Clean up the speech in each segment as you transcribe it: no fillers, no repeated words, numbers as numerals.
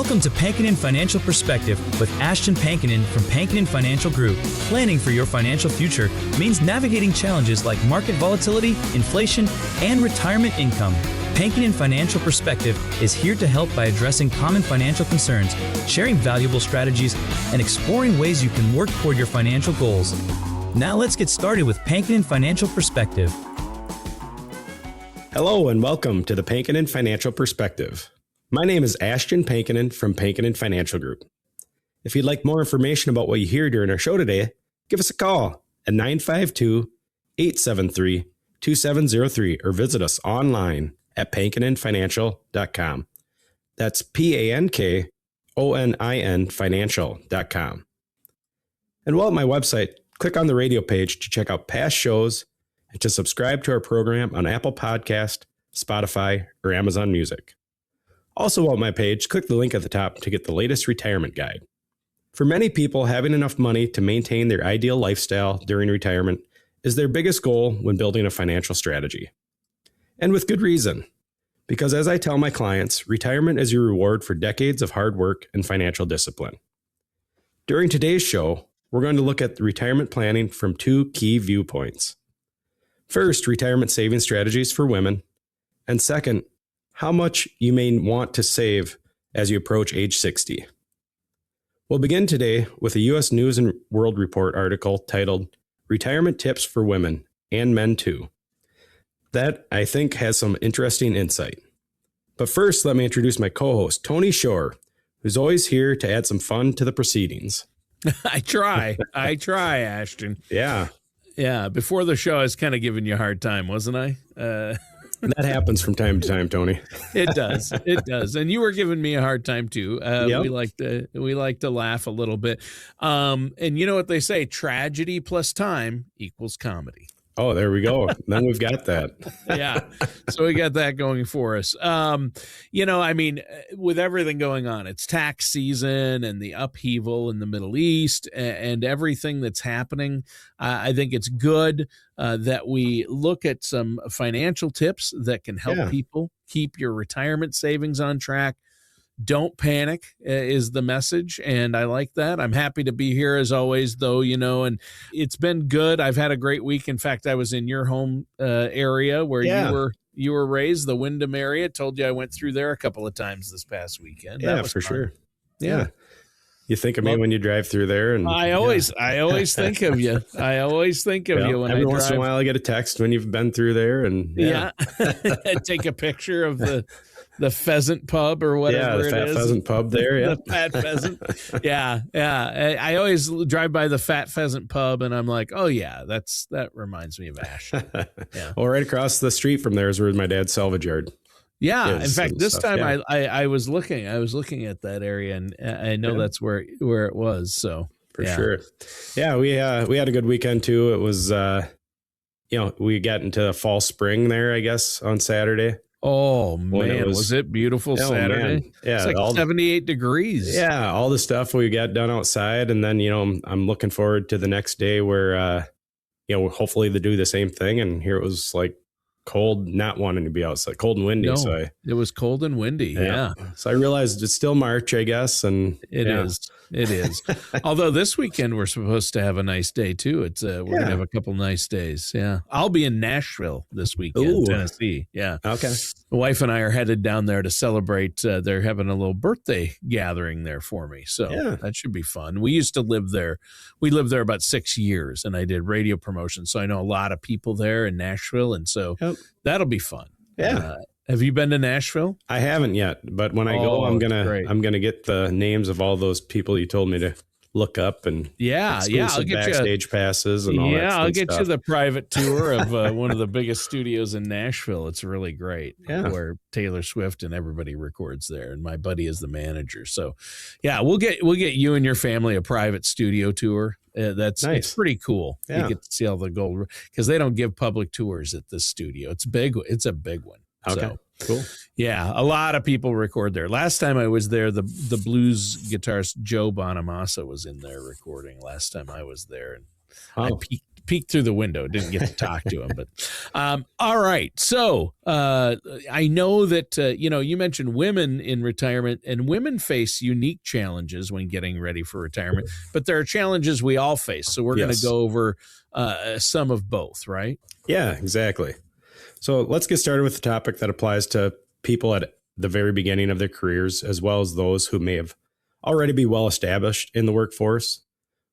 Welcome to Pankinen Financial Perspective with Ashton Pankinen from Pankinen Financial Group. Planning for your financial future means navigating challenges like market volatility, inflation, and retirement income. Pankinen Financial Perspective is here to help by addressing common financial concerns, sharing valuable strategies, and exploring ways you can work toward your financial goals. Now let's get started with Pankinen Financial Perspective. Hello and welcome to the Pankinen Financial Perspective. My name is Ashton Pankinen from Pankinen Financial Group. If you'd like more information about what you hear during our show today, give us a call at 952-873-2703 or visit us online at pankinenfinancial.com. That's PANKONIN financial.com. And while at my website, click on the radio page to check out past shows and to subscribe to our program on Apple Podcast, Spotify, or Amazon Music. Also on my page, click the link at the top to get the latest retirement guide. For many people, having enough money to maintain their ideal lifestyle during retirement is their biggest goal when building a financial strategy. And with good reason. Because as I tell my clients, retirement is your reward for decades of hard work and financial discipline. During today's show, we're going to look at retirement planning from two key viewpoints. First, retirement saving strategies for women. And second, how much you may want to save as you approach age 60. We'll begin today with a U.S. News and World Report article titled Retirement Tips for Women and Men Too. That, I think, has some interesting insight. But first, let me introduce my co-host, Tony Shore, who's always here to add some fun to the proceedings. I try, Ashton. Yeah. Yeah, before the show, I was kind of giving you a hard time, wasn't I? That happens from time to time, Tony. It does. And you were giving me a hard time too. Yep. We like to laugh a little bit. And you know what they say, tragedy plus time equals comedy. Oh, there we go. Then we've got that. Yeah. So we got that going for us. With everything going on, it's tax season and the upheaval in the Middle East and everything that's happening. I think it's good that we look at some financial tips that can help people keep your retirement savings on track. Don't panic is the message, and I like that. I'm happy to be here as always, though, and it's been good. I've had a great week. In fact, I was in your home area where you were raised, the Wyndham area. Told you I went through there a couple of times this past weekend. Yeah, for sure. Yeah. You think of me when you drive through there, and I always think of you. I always think of you when every I once drive. in a while I get a text when you've been through there, and take a picture of the Pheasant Pub or whatever the Fat it is. Pheasant Pub there, yeah. The Fat Pheasant. Yeah. I always drive by the Fat Pheasant Pub and I'm like, oh yeah, that reminds me of Ash. Yeah. Well, right across the street from there is where my dad's salvage yard. Yeah. In fact, this time I was looking at that area and I know that's where it was. So for sure. Yeah. We had a good weekend too. It was, we got into fall spring there, I guess, on Saturday. Oh man, was it beautiful Saturday? Man. Yeah, it's like 78 degrees. Yeah, all the stuff we got done outside, and then I'm looking forward to the next day where hopefully they do the same thing. And here it was like cold, not wanting to be outside, cold and windy. No, it was cold and windy. Yeah. So I realized it's still March, I guess, and It is. Although this weekend we're supposed to have a nice day too. It's we're gonna have a couple nice days. Yeah, I'll be in Nashville this weekend, Tennessee. Yeah. Okay. The wife and I are headed down there to celebrate. They're having a little birthday gathering there for me, so that should be fun. We used to live there. We lived there about 6 years, and I did radio promotion, so I know a lot of people there in Nashville, and so that'll be fun. Yeah. Have you been to Nashville? I haven't yet, but when I go, I'm gonna get the names of all those people you told me to look up and I'll get backstage passes and all that. Yeah, I'll get you the private tour of one of the biggest studios in Nashville. It's really great. Yeah. Where Taylor Swift and everybody records there, and my buddy is the manager. So, we'll get you and your family a private studio tour. That's nice. It's pretty cool. Yeah. You get to see all the gold because they don't give public tours at this studio. It's big. It's a big one. Okay. So, cool. Yeah, a lot of people record there. Last time I was there, the blues guitarist Joe Bonamassa was in there recording. Last time I was there, and I peeked through the window, didn't get to talk to him. But all right. So I know that, you mentioned women in retirement, and women face unique challenges when getting ready for retirement, but there are challenges we all face. So we're going to go over some of both, right? Yeah, exactly. So let's get started with the topic that applies to people at the very beginning of their careers, as well as those who may have already be well established in the workforce.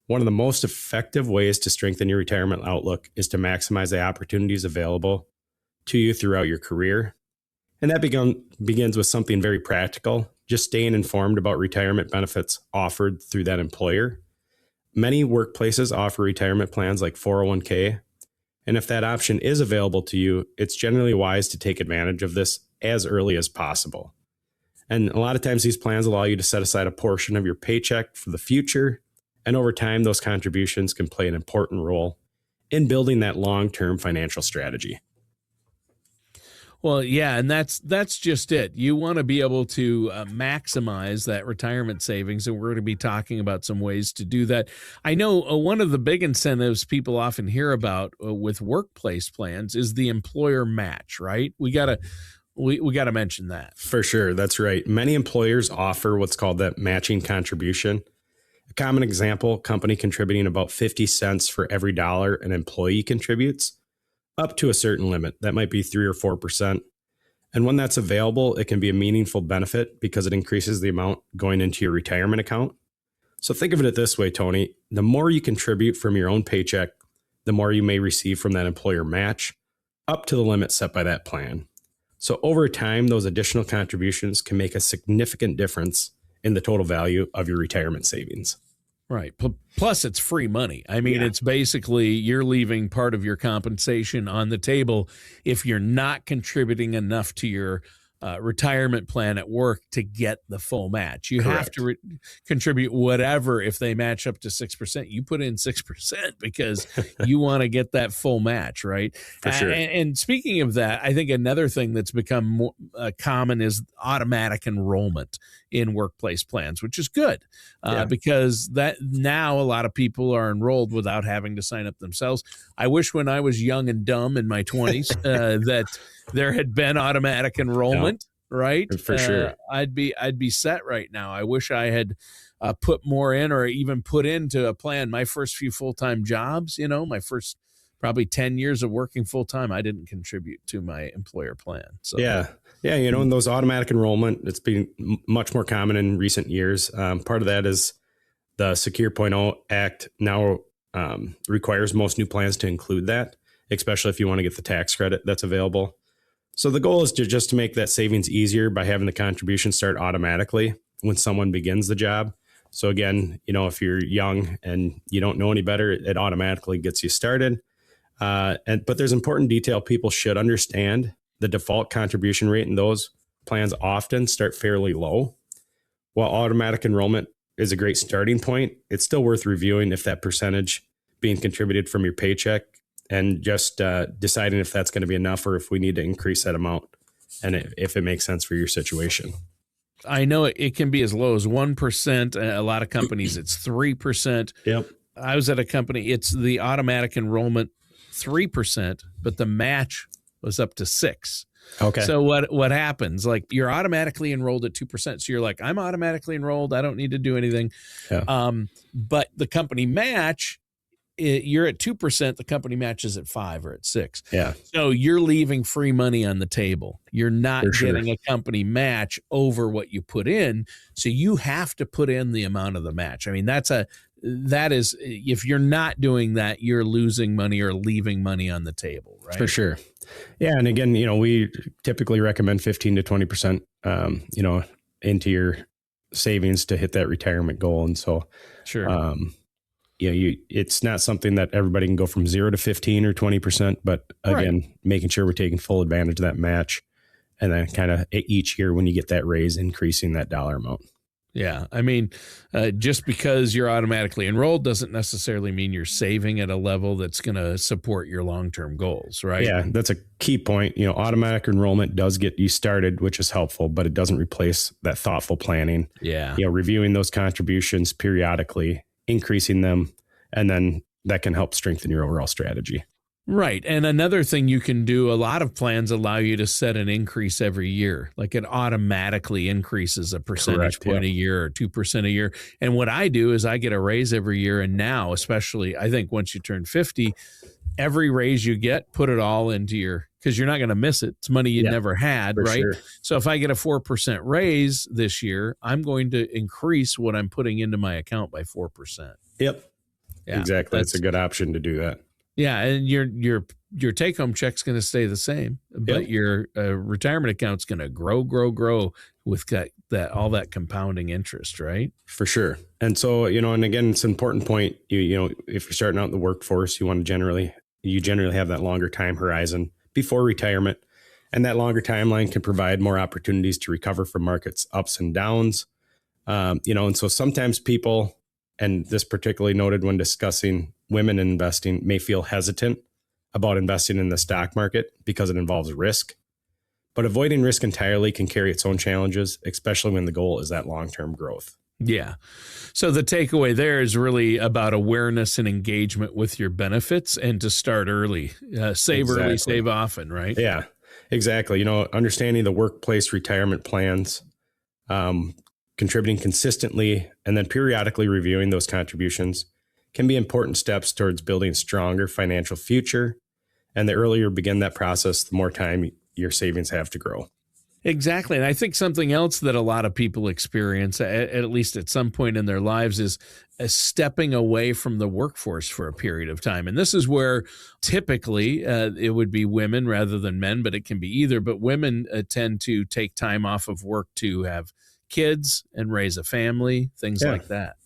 One of the most effective ways to strengthen your retirement outlook is to maximize the opportunities available to you throughout your career. And that begins with something very practical, just staying informed about retirement benefits offered through that employer. Many workplaces offer retirement plans like 401k. And if that option is available to you, it's generally wise to take advantage of this as early as possible. And a lot of times these plans allow you to set aside a portion of your paycheck for the future. And over time, those contributions can play an important role in building that long-term financial strategy. Well, yeah, and that's just it. You want to be able to maximize that retirement savings, and we're going to be talking about some ways to do that. I know one of the big incentives people often hear about with workplace plans is the employer match, right? We got to mention that. For sure, that's right. Many employers offer what's called that matching contribution. A common example, company contributing about 50 cents for every dollar an employee contributes, up to a certain limit. That might be 3 or 4%. And when that's available, it can be a meaningful benefit because it increases the amount going into your retirement account. So think of it this way, Tony. The more you contribute from your own paycheck, the more you may receive from that employer match, up to the limit set by that plan. So over time, those additional contributions can make a significant difference in the total value of your retirement savings. Right. Plus, it's free money. I mean, It's basically you're leaving part of your compensation on the table if you're not contributing enough to your retirement plan at work to get the full match. You Correct. have to contribute whatever. If they match up to 6%, you put in 6% because you want to get that full match, right? For sure. And speaking of that, I think another thing that's become more common is automatic enrollment in workplace plans, which is good because that now a lot of people are enrolled without having to sign up themselves. I wish when I was young and dumb in my 20s that there had been automatic enrollment, right? For sure. I'd be set right now. I wish I had put more in or even put into a plan. My first few full-time jobs, my first probably 10 years of working full-time, I didn't contribute to my employer plan. So Yeah, and those automatic enrollment, it's been much more common in recent years. Part of that is the Secure 0.0 Act now requires most new plans to include that, especially if you want to get the tax credit that's available. So the goal is to make that savings easier by having the contribution start automatically when someone begins the job. So again, if you're young and you don't know any better, it automatically gets you started. But there's important detail people should understand. The default contribution rate in those plans often start fairly low. While automatic enrollment is a great starting point, it's still worth reviewing if that percentage being contributed from your paycheck and just deciding if that's going to be enough or if we need to increase that amount and if it makes sense for your situation. I know it can be as low as 1%. A lot of companies, it's 3%. Yep. I was at a company, it's the automatic enrollment 3%, but the match was up to 6%. Okay. So what happens? Like you're automatically enrolled at 2%. So you're like, I'm automatically enrolled. I don't need to do anything. Yeah. But the company match, you're at 2%. The company matches at 5 or at 6. Yeah. So you're leaving free money on the table. You're not getting a company match over what you put in. So you have to put in the amount of the match. I mean, that is, if you're not doing that, you're losing money or leaving money on the table, right? For sure. Yeah. And again, we typically recommend 15 to 20%, into your savings to hit that retirement goal. And so, sure. It's not something that everybody can go from 0 to 15 or 20%, but again, making sure we're taking full advantage of that match. And then kind of each year when you get that raise, increasing that dollar amount. Yeah. I mean, just because you're automatically enrolled doesn't necessarily mean you're saving at a level that's going to support your long-term goals, right? Yeah, that's a key point. Automatic enrollment does get you started, which is helpful, but it doesn't replace that thoughtful planning. Yeah. Reviewing those contributions periodically, increasing them, and then that can help strengthen your overall strategy. Right. And another thing you can do, a lot of plans allow you to set an increase every year. Like it automatically increases a percentage point a year or 2% a year. And what I do is I get a raise every year. And now, especially, I think once you turn 50, every raise you get, put it all into your, because you're not going to miss it. It's money you never had, right? Sure. So if I get a 4% raise this year, I'm going to increase what I'm putting into my account by 4%. Yep. Yeah, exactly. That's a good option to do that. Yeah, and your take-home check's going to stay the same, but your retirement account's going to grow with that all that compounding interest, right? For sure. And so, and again, it's an important point. You if you're starting out in the workforce, you generally have that longer time horizon before retirement, and that longer timeline can provide more opportunities to recover from markets ups and downs. And so sometimes people, and this particularly noted when discussing women investing, may feel hesitant about investing in the stock market because it involves risk. But avoiding risk entirely can carry its own challenges, especially when the goal is that long-term growth. Yeah. So the takeaway there is really about awareness and engagement with your benefits, and to start early. Save early, save often, right? Yeah, exactly. Understanding the workplace retirement plans, contributing consistently, and then periodically reviewing those contributions can be important steps towards building a stronger financial future. And the earlier you begin that process, the more time your savings have to grow. Exactly. And I think something else that a lot of people experience, at least at some point in their lives, is stepping away from the workforce for a period of time. And this is where typically it would be women rather than men, but it can be either. But women tend to take time off of work to have kids and raise a family, things like that.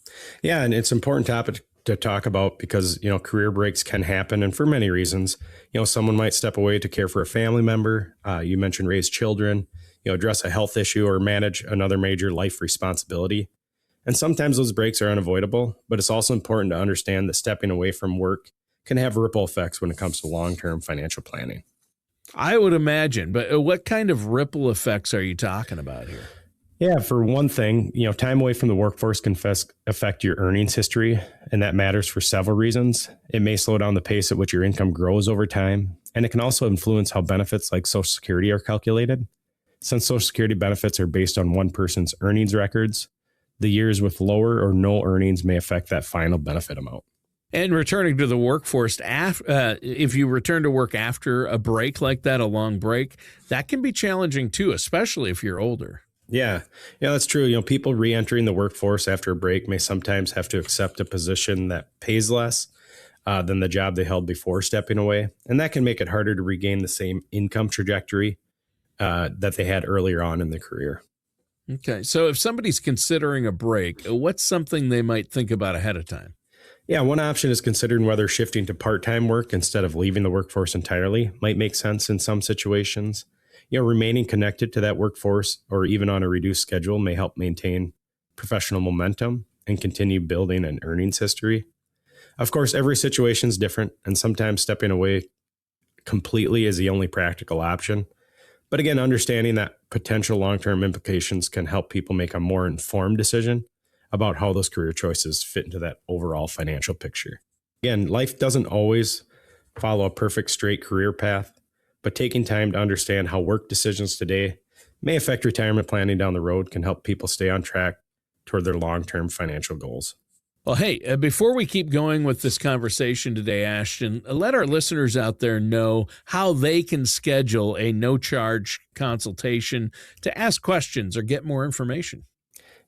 Yeah. And it's an important topic to talk about because, career breaks can happen. And for many reasons, someone might step away to care for a family member. You mentioned raise children, address a health issue or manage another major life responsibility. And sometimes those breaks are unavoidable, but it's also important to understand that stepping away from work can have ripple effects when it comes to long-term financial planning. I would imagine, but what kind of ripple effects are you talking about here? Yeah, for one thing, time away from the workforce can affect your earnings history, and that matters for several reasons. It may slow down the pace at which your income grows over time, and it can also influence how benefits like Social Security are calculated. Since Social Security benefits are based on one person's earnings records, the years with lower or no earnings may affect that final benefit amount. And returning to the workforce, if you return to work after a break like that, a long break, that can be challenging too, especially if you're older. Yeah, that's true. People re-entering the workforce after a break may sometimes have to accept a position that pays less than the job they held before stepping away. And that can make it harder to regain the same income trajectory that they had earlier on in their career. Okay. So if somebody's considering a break, what's something they might think about ahead of time? Yeah, one option is considering whether shifting to part-time work instead of leaving the workforce entirely might make sense in some situations. Remaining connected to that workforce or even on a reduced schedule may help maintain professional momentum and continue building an earnings history. Of course, every situation is different, and sometimes stepping away completely is the only practical option. But again, understanding that potential long-term implications can help people make a more informed decision about how those career choices fit into that overall financial picture. Again, life doesn't always follow a perfect straight career path, but taking time to understand how work decisions today may affect retirement planning down the road can help people stay on track toward their long-term financial goals. Well, hey, before we keep going with this conversation today, Ashton, let our listeners out there know how they can schedule a no-charge consultation to ask questions or get more information.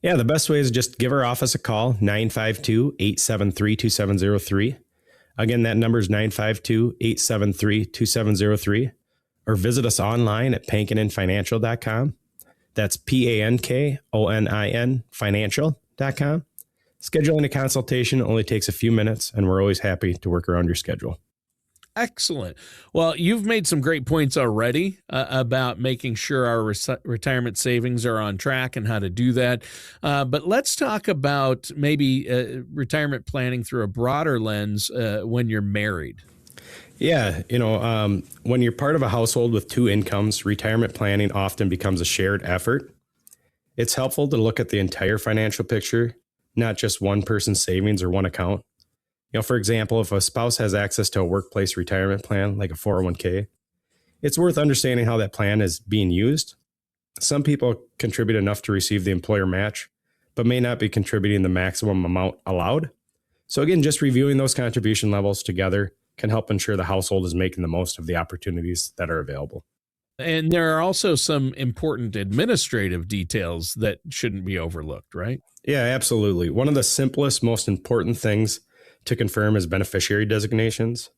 Yeah, the best way is just give our office a call, 952-873-2703. Again, that number is 952-873-2703. Or visit us online at pankininfinancial.com. That's PANKONIN financial.com. Scheduling a consultation only takes a few minutes, and we're always happy to work around your schedule. Excellent. Well, you've made some great points already about making sure our retirement savings are on track and how to do that. But let's talk about maybe retirement planning through a broader lens when you're married. Yeah, when you're part of a household with two incomes, retirement planning often becomes a shared effort. It's helpful to look at the entire financial picture, not just one person's savings or one account. For example, if a spouse has access to a workplace retirement plan like a 401k, it's worth understanding how that plan is being used. Some people contribute enough to receive the employer match, but may not be contributing the maximum amount allowed. So again, just reviewing those contribution levels together can help ensure the household is making the most of the opportunities that are available. And there are also some important administrative details that shouldn't be overlooked, right? Yeah, absolutely. One of the simplest, most important things to confirm is beneficiary designations.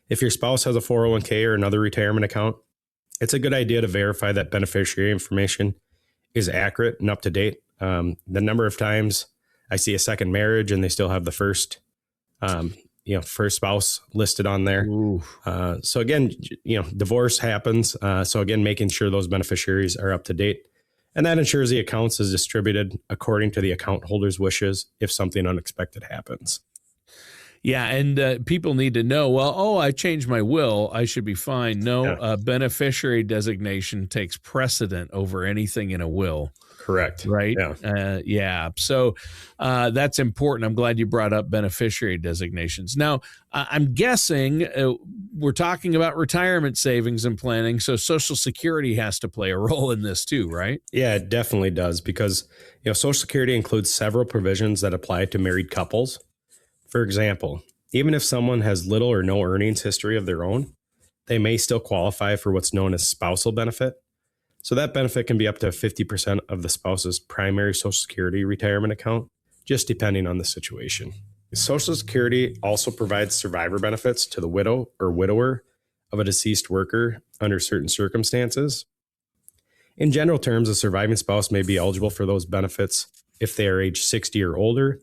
If your spouse has a 401k or another retirement account, it's a good idea to verify that beneficiary information is accurate and up to date. The number of times I see a second marriage and they still have the first spouse listed on there. So again, divorce happens. So again, making sure those beneficiaries are up to date. And that ensures the accounts is distributed according to the account holder's wishes if something unexpected happens. Yeah, and people need to know, I changed my will, I should be fine. No, beneficiary designation takes precedent over anything in a will. Correct. Right? Yeah. So that's important. I'm glad you brought up beneficiary designations. Now, I'm guessing we're talking about retirement savings and planning, so Social Security has to play a role in this too, right? Yeah, it definitely does, because Social Security includes several provisions that apply to married couples. For example, even if someone has little or no earnings history of their own, they may still qualify for what's known as spousal benefit. So that benefit can be up to 50% of the spouse's primary Social Security retirement account, just depending on the situation. Social Security also provides survivor benefits to the widow or widower of a deceased worker under certain circumstances. In general terms, a surviving spouse may be eligible for those benefits if they are age 60 or older,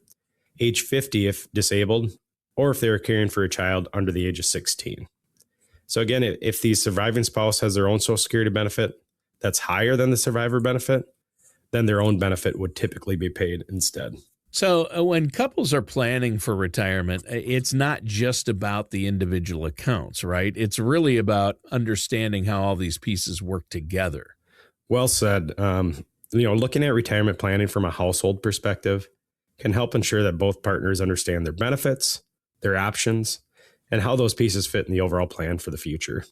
age 50 if disabled, or if they are caring for a child under the age of 16. So again, if the surviving spouse has their own Social Security benefit that's higher than the survivor benefit, then their own benefit would typically be paid instead. So when couples are planning for retirement, it's not just about the individual accounts, right? It's really about understanding how all these pieces work together. Well said. Looking at retirement planning from a household perspective can help ensure that both partners understand their benefits, their options, and how those pieces fit in the overall plan for the future.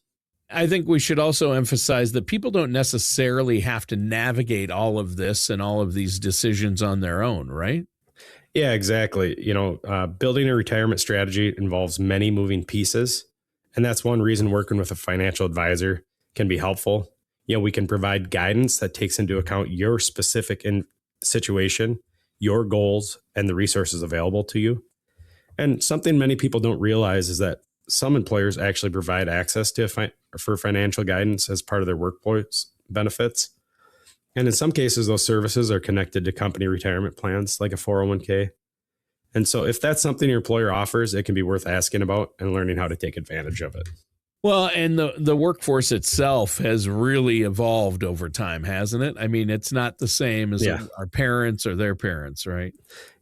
I think we should also emphasize that people don't necessarily have to navigate all of this and all of these decisions on their own, right? Yeah, exactly. Building a retirement strategy involves many moving pieces, and that's one reason working with a financial advisor can be helpful. We can provide guidance that takes into account your specific situation, your goals, and the resources available to you. And something many people don't realize is that some employers actually provide access to for financial guidance as part of their workforce benefits. And in some cases, those services are connected to company retirement plans like a 401k. And so if that's something your employer offers, it can be worth asking about and learning how to take advantage of it. Well, and the workforce itself has really evolved over time, hasn't it? I mean, it's not the same as our parents or their parents, right?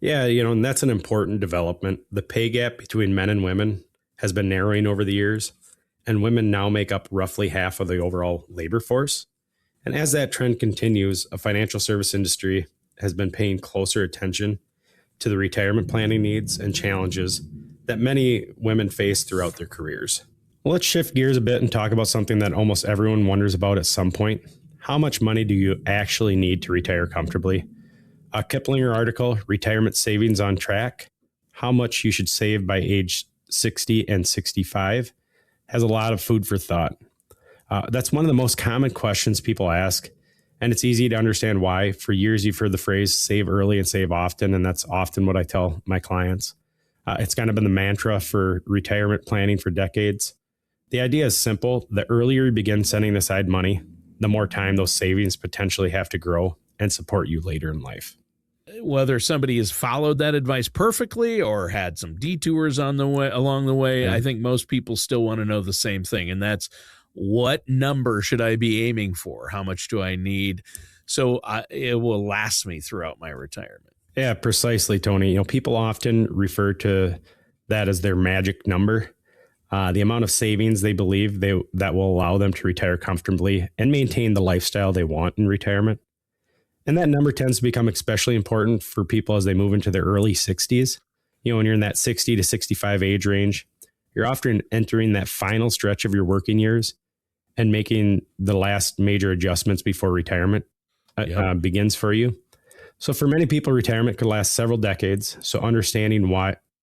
Yeah, and that's an important development. The pay gap between men and women has been narrowing over the years, and women now make up roughly half of the overall labor force. And as that trend continues, a financial service industry has been paying closer attention to the retirement planning needs and challenges that many women face throughout their careers. Well, let's shift gears a bit and talk about something that almost everyone wonders about at some point. How much money do you actually need to retire comfortably? A Kiplinger article, Retirement Savings on Track, How Much You Should Save by Age 60 and 65, has a lot of food for thought. That's one of the most common questions people ask, and it's easy to understand why. For years, you've heard the phrase save early and save often, and that's often what I tell my clients. It's kind of been the mantra for retirement planning for decades. The idea is simple. The earlier you begin setting aside money, the more time those savings potentially have to grow and support you later in life. Whether somebody has followed that advice perfectly or had some detours along the way, I think most people still want to know the same thing, and that's what number should I be aiming for? How much do I need so it will last me throughout my retirement? Yeah, precisely, Tony. People often refer to that as their magic number, the amount of savings they believe that will allow them to retire comfortably and maintain the lifestyle they want in retirement. And that number tends to become especially important for people as they move into their early 60s When you're in that 60 to 65 age range, you're often entering that final stretch of your working years and making the last major adjustments before retirement begins for you. So for many people, retirement could last several decades. So understanding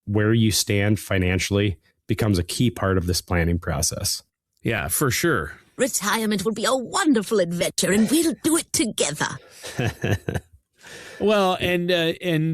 where you stand financially becomes a key part of this planning process. Yeah, for sure. Retirement will be a wonderful adventure, and we'll do it together. Well, and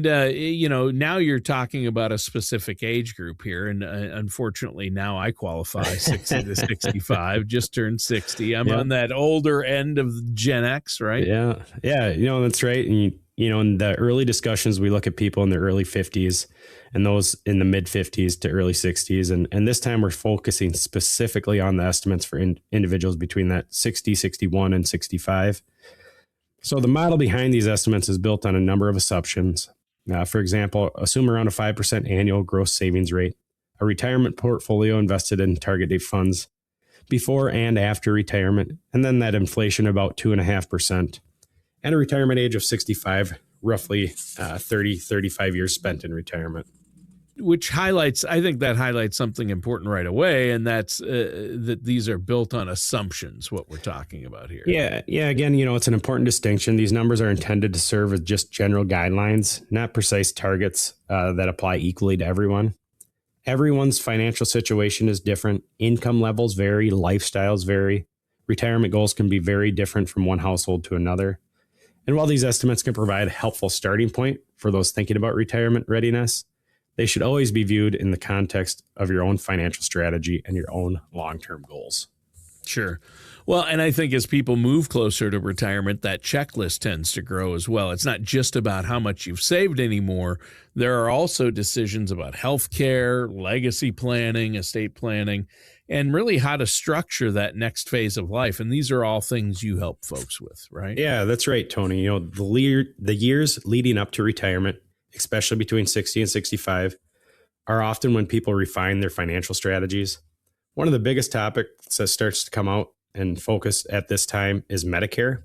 now you're talking about a specific age group here, and unfortunately, now I qualify 60 to 65. Just turned 60. I'm on that older end of Gen X, right? Yeah, that's right. And in the early discussions, we look at people in their early 50s and those in the mid 50s to early 60s, and this time we're focusing specifically on the estimates for individuals between that 60, 61, and 65. So the model behind these estimates is built on a number of assumptions. For example, assume around a 5% annual gross savings rate, a retirement portfolio invested in target date funds before and after retirement, and then that inflation about 2.5%, and a retirement age of 65, roughly 35 years spent in retirement. Which I think that highlights something important right away, and that's that these are built on assumptions, what we're talking about here. Yeah. Again, it's an important distinction. These numbers are intended to serve as just general guidelines, not precise targets that apply equally to everyone. Everyone's financial situation is different. Income levels vary, lifestyles vary. Retirement goals can be very different from one household to another. And while these estimates can provide a helpful starting point for those thinking about retirement readiness, they should always be viewed in the context of your own financial strategy and your own long-term goals. Sure. Well, and I think as people move closer to retirement, that checklist tends to grow as well. It's not just about how much you've saved anymore. There are also decisions about health care, legacy planning, estate planning, and really how to structure that next phase of life. And these are all things you help folks with, right? Yeah, that's right, Tony. The years leading up to retirement, especially between 60 and 65, are often when people refine their financial strategies. One of the biggest topics that starts to come out and focus at this time is Medicare.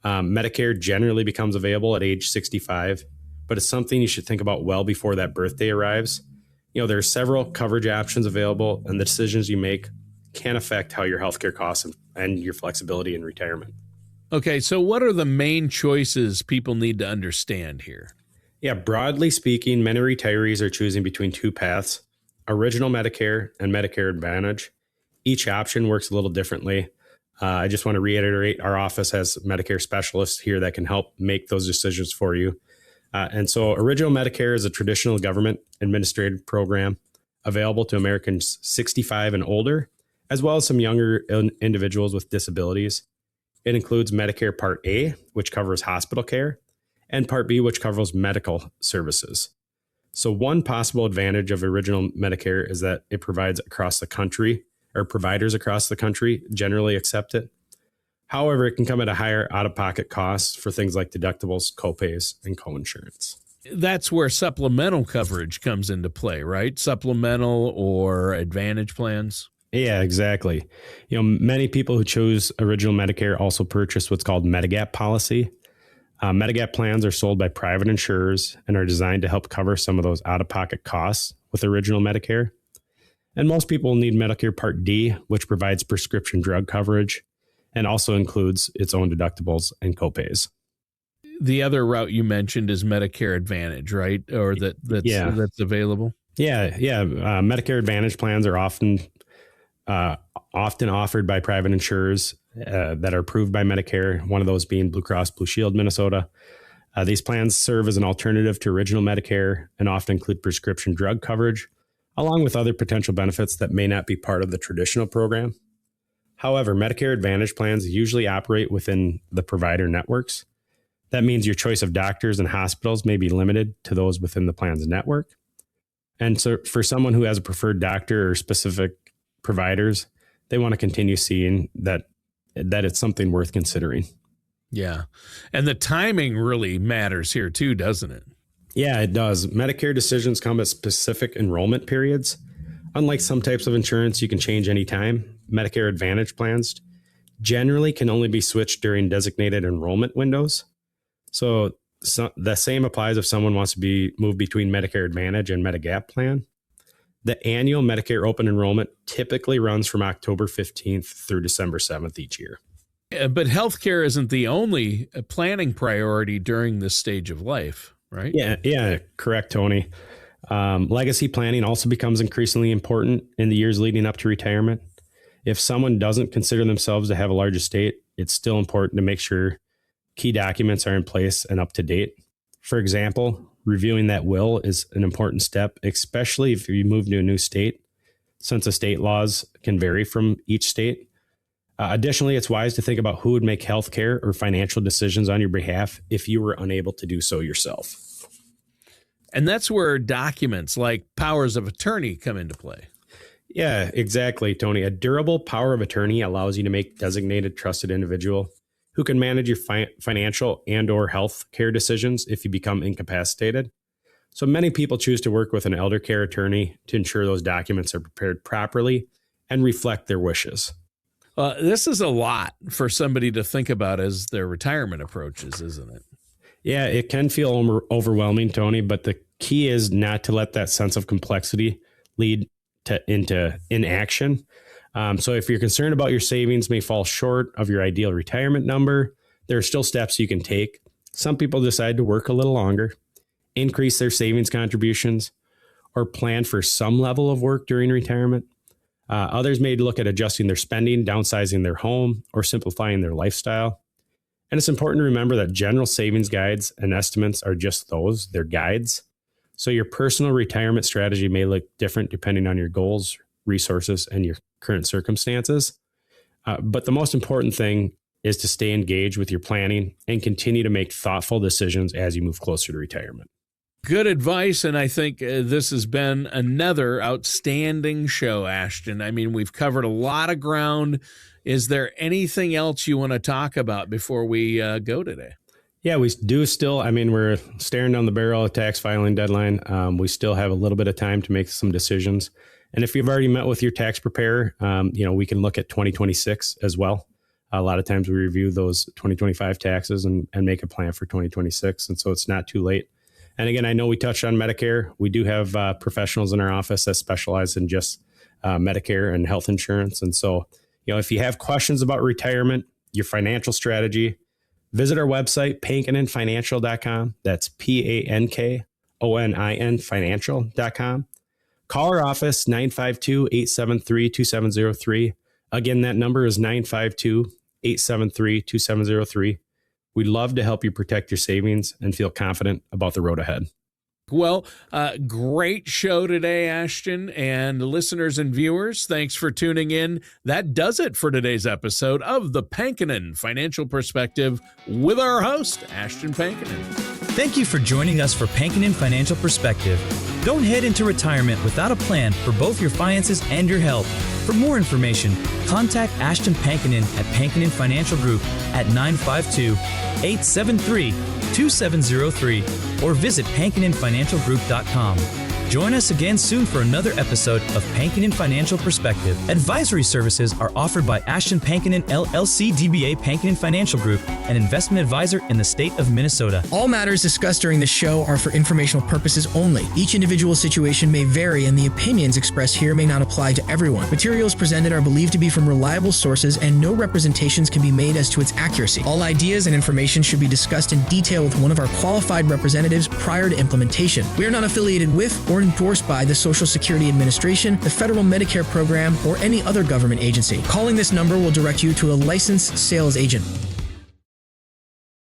Medicare generally becomes available at age 65, but it's something you should think about well before that birthday arrives. There are several coverage options available, and the decisions you make can affect how your healthcare costs and your flexibility in retirement. Okay, so what are the main choices people need to understand here? Yeah, broadly speaking, many retirees are choosing between two paths: Original Medicare and Medicare Advantage. Each option works a little differently. I just want to reiterate, our office has Medicare specialists here that can help make those decisions for you. And so Original Medicare is a traditional government administered program available to Americans 65 and older, as well as some younger individuals with disabilities. It includes Medicare Part A, which covers hospital care, and Part B, which covers medical services. So one possible advantage of Original Medicare is that it provides across the country, or providers across the country generally accept it. However, it can come at a higher out-of-pocket cost for things like deductibles, copays, and coinsurance. That's where supplemental coverage comes into play, right? Supplemental or Advantage plans? Yeah, exactly. Many people who chose Original Medicare also purchase what's called Medigap policy. Medigap plans are sold by private insurers and are designed to help cover some of those out-of-pocket costs with Original Medicare. And most people need Medicare Part D, which provides prescription drug coverage and also includes its own deductibles and copays. The other route you mentioned is Medicare Advantage, right? Or that's available? Yeah. Medicare Advantage plans are often offered by private insurers that are approved by Medicare, one of those being Blue Cross Blue Shield Minnesota. These plans serve as an alternative to Original Medicare and often include prescription drug coverage, along with other potential benefits that may not be part of the traditional program. However, Medicare Advantage plans usually operate within the provider networks. That means your choice of doctors and hospitals may be limited to those within the plan's network. And so for someone who has a preferred doctor or specific providers, they want to continue seeing that it's something worth considering. Yeah. And the timing really matters here too, doesn't it? Yeah, it does. Medicare decisions come at specific enrollment periods. Unlike some types of insurance you can change anytime, Medicare Advantage plans generally can only be switched during designated enrollment windows. So the same applies if someone wants to be moved between Medicare Advantage and Medigap plan. The annual Medicare open enrollment typically runs from October 15th through December 7th each year. But healthcare isn't the only planning priority during this stage of life, right? Yeah, correct, Tony. Legacy planning also becomes increasingly important in the years leading up to retirement. If someone doesn't consider themselves to have a large estate, it's still important to make sure key documents are in place and up to date. For example, reviewing that will is an important step, especially if you move to a new state, since estate laws can vary from each state. Additionally, it's wise to think about who would make healthcare or financial decisions on your behalf if you were unable to do so yourself. And that's where documents like powers of attorney come into play. Yeah, exactly, Tony. A durable power of attorney allows you to make designated trusted individual who can manage your financial and or health care decisions if you become incapacitated. So many people choose to work with an elder care attorney to ensure those documents are prepared properly and reflect their wishes. This is a lot for somebody to think about as their retirement approaches, isn't it? Yeah, it can feel overwhelming, Tony, but the key is not to let that sense of complexity lead into inaction. So if you're concerned about your savings may fall short of your ideal retirement number, there are still steps you can take. Some people decide to work a little longer, increase their savings contributions, or plan for some level of work during retirement. Others may look at adjusting their spending, downsizing their home, or simplifying their lifestyle. And it's important to remember that general savings guides and estimates are just those, they're guides. So your personal retirement strategy may look different depending on your goals, resources, and your current circumstances. But the most important thing is to stay engaged with your planning and continue to make thoughtful decisions as you move closer to retirement. Good advice, and I think this has been another outstanding show, Ashton. I mean, we've covered a lot of ground. Is there anything else you want to talk about before we go today? Yeah, we do still. I mean, we're staring down the barrel of tax filing deadline. We still have a little bit of time to make some decisions. And if you've already met with your tax preparer, we can look at 2026 as well. A lot of times we review those 2025 taxes and make a plan for 2026. And so it's not too late. And again, I know we touched on Medicare. We do have professionals in our office that specialize in just Medicare and health insurance. And so, if you have questions about retirement, your financial strategy, visit our website, pankoninfinancial.com. That's PANKONIN financial.com. Call our office, 952-873-2703. Again, that number is 952-873-2703. We'd love to help you protect your savings and feel confident about the road ahead. Well, great show today, Ashton, and listeners and viewers, thanks for tuning in. That does it for today's episode of the Pankonin Financial Perspective with our host, Ashton Pankonin. Thank you for joining us for Pankonin Financial Perspective. Don't head into retirement without a plan for both your finances and your health. For more information, contact Ashton Pankonin at Pankonin Financial Group at 952-873-2703 or visit pankoninfinancialgroup.com. Join us again soon for another episode of Pankonin Financial Perspective. Advisory services are offered by Ashton Pankonin LLC DBA Pankonin Financial Group, an investment advisor in the state of Minnesota. All matters discussed during the show are for informational purposes only. Each individual situation may vary, and the opinions expressed here may not apply to everyone. Materials presented are believed to be from reliable sources, and no representations can be made as to its accuracy. All ideas and information should be discussed in detail with one of our qualified representatives prior to implementation. We are not affiliated with or endorsed by the Social Security Administration, the Federal Medicare Program, or any other government agency. Calling this number will direct you to a licensed sales agent.